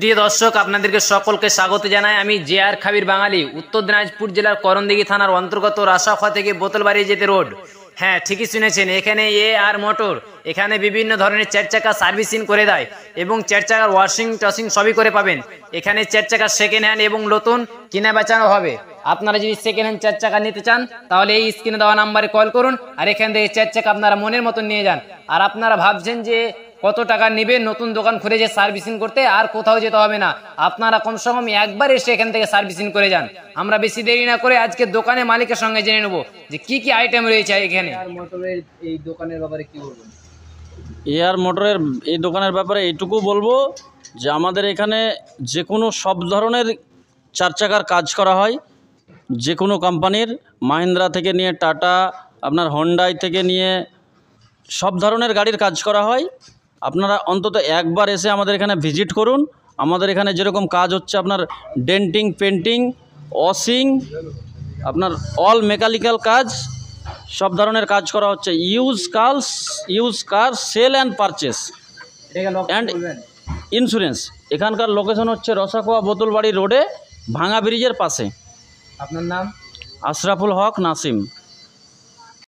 প্রিয় দর্শক, আপনাদেরকে সকলকে স্বাগত জানাই। আমি জে.আর. খাবির বাঙালি, উত্তর দিনাজপুর জেলার করণদিঘি থানার অন্তর্গত রাসাখোয়া থেকে বোতলবাড়ি যেতে রোড। হ্যাঁ, ঠিকই শুনেছেন, এখানে এ.আর. মোটর এখানে বিভিন্ন ধরনের 4 চাকা সার্ভিসিং করে দেয় এবং 4 চাকার ওয়াশিং টসিং সবই করে পাবেন। এখানে 4 চাকা সেকেন্ড হ্যান্ড এবং নতুন কিনা বেচানো হবে। আপনারা যদি সেকেন্ড হ্যান্ড 4 চাকা নিতে চান তাহলে এই স্ক্রিনে দেওয়া নাম্বারে কল করুন, আর এখান থেকে 4 চাকা আপনারা মনের মতন নিয়ে যান। আর আপনারা ভাবছেন যে কত টাকা নেবে নতুন দোকান খুলে যে সার্ভিসিং করতে, আর কোথাও যেতে হবে না, আপনারা কমসে কম একবার এসে এখান থেকে সার্ভিসিং করে যান। আমরা বেশি দেরি না করে আজকে দোকানের মালিকের সঙ্গে জেনে নেব যে কি কি আইটেম রয়েছে এখানে। মোটরের এই দোকানের ব্যাপারে কি বলবেন? এআর মোটরের এই দোকানের ব্যাপারে এইটুকু বলবো যে আমাদের এখানে যে কোনো সব ধরনের 4 চাকার কাজ করা হয়, যে কোনো কোম্পানির, মাহিন্দ্রা থেকে নিয়ে টাটা, আপনার হন্ডাই থেকে নিয়ে সব ধরনের গাড়ির কাজ করা হয়। আপনারা অন্তত একবার এসে আমাদের এখানে ভিজিট করুন। আমাদের এখানে যেরকম কাজ হচ্ছে, আপনার ডেন্টিং, পেন্টিং, ওয়াশিং, আপনার অল মেকানিক্যাল কাজ, সব ধরনের কাজ করা হচ্ছে। Use car sell and purchase and insurance. এখানকার লোকেশন হচ্ছে রসাখোয়া বোতলবাড়ি রোডে, ভাঙা ব্রিজের পাশে। আপনার নাম? আশরাফুল হক নাসিম।